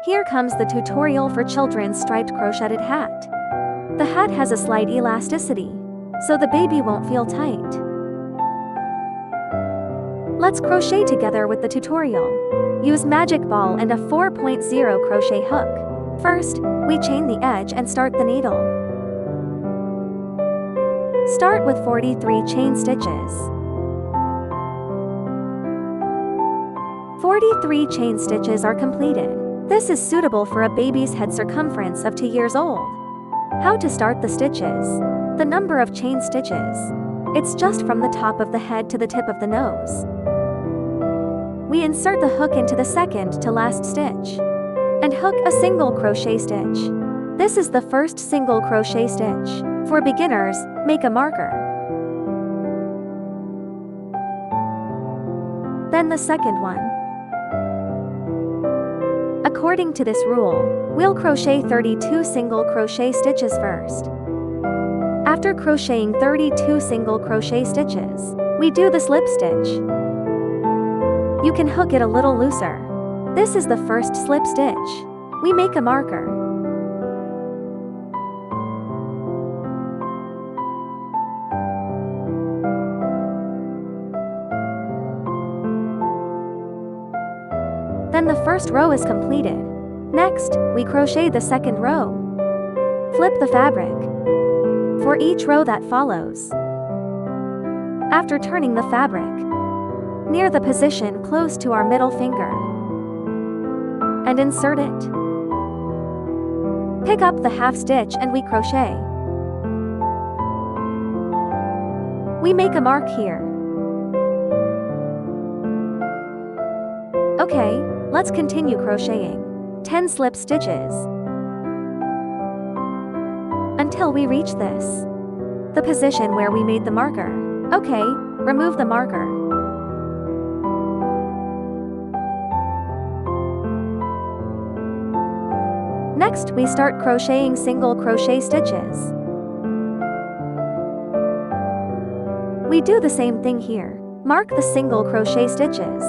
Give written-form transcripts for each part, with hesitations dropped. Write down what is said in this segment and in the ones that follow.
Here comes the tutorial for children's striped crocheted hat. The hat has a slight elasticity, so the baby won't feel tight. Let's crochet together with the tutorial. Use magic ball and a 4.0 crochet hook. First, we chain the edge and start the needle. Start with 43 chain stitches. 43 chain stitches are completed. This is suitable for a baby's head circumference of 2 years old. How to start the stitches. The number of chain stitches. It's just from the top of the head to the tip of the nose. We insert the hook into the second to last stitch. And hook a single crochet stitch. This is the first single crochet stitch. For beginners, make a marker. Then the second one. According to this rule, we'll crochet 32 single crochet stitches first. After crocheting 32 single crochet stitches, we do the slip stitch. You can hook it a little looser. This is the first slip stitch. We make a marker. Then the first row is completed. Next, we crochet the second row. Flip the fabric. For each row that follows. After turning the fabric, near the position close to our middle finger, and insert it. Pick up the half stitch and we crochet. We make a mark here. Okay, let's continue crocheting. 10 slip stitches until we reach this, the position where we made the marker. Okay, remove the marker. Next, we start crocheting single crochet stitches. We do the same thing here. Mark the single crochet stitches.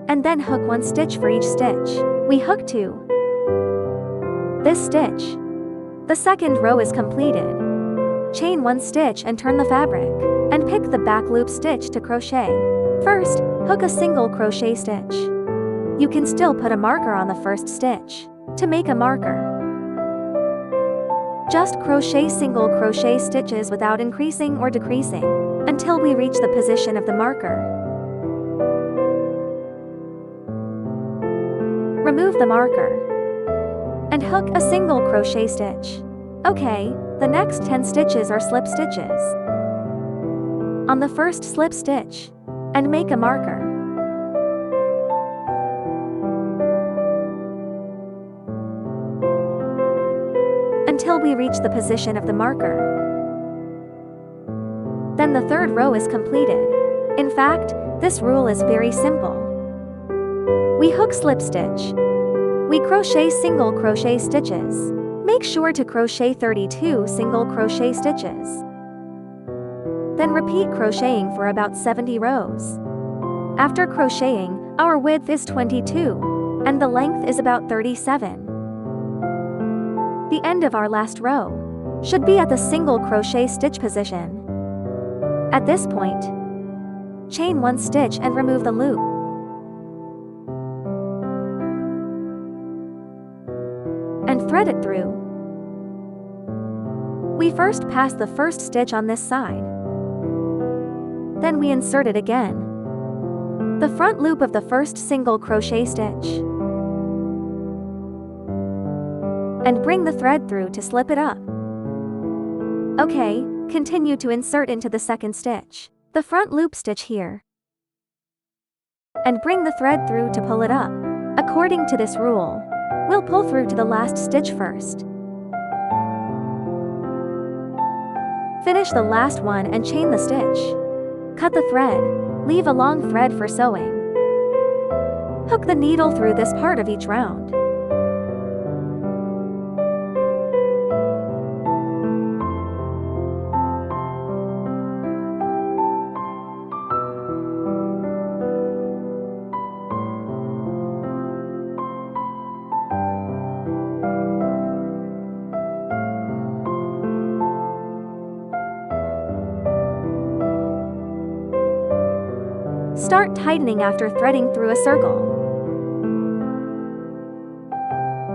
And then hook one stitch for each stitch. We hook to this stitch. The second row is completed. Chain one stitch and turn the fabric, and pick the back loop stitch to crochet. First, hook a single crochet stitch. You can still put a marker on the first stitch. To make a marker, just crochet single crochet stitches without increasing or decreasing until we reach the position of the marker. Remove the marker and hook a single crochet stitch. Okay, the next 10 stitches are slip stitches. On the first slip stitch, and make a marker. Until we reach the position of the marker. Then the third row is completed. In fact, this rule is very simple. We hook slip stitch. We crochet single crochet stitches. Make sure to crochet 32 single crochet stitches. Then repeat crocheting for about 70 rows. After crocheting, our width is 22, and the length is about 37. The end of our last row should be at the single crochet stitch position. At this point, chain one stitch and remove the loop. And thread it through. We first pass the first stitch on this side. Then we insert it again. The front loop of the first single crochet stitch. And bring the thread through to slip it up. Okay, continue to insert into the second stitch, the front loop stitch here. And bring the thread through to pull it up. According to this rule, we'll pull through to the last stitch first. Finish the last one and chain the stitch. Cut the thread, leave a long thread for sewing. Hook the needle through this part of each round. Start tightening after threading through a circle.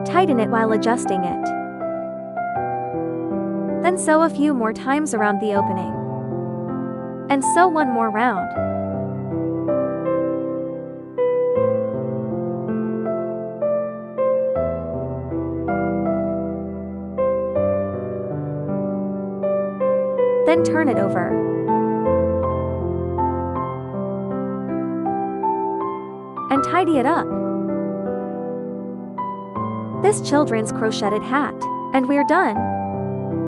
Tighten it while adjusting it. Then sew a few more times around the opening. And sew one more round. Then turn it over. And tidy it up. This children's crocheted hat. And we're done.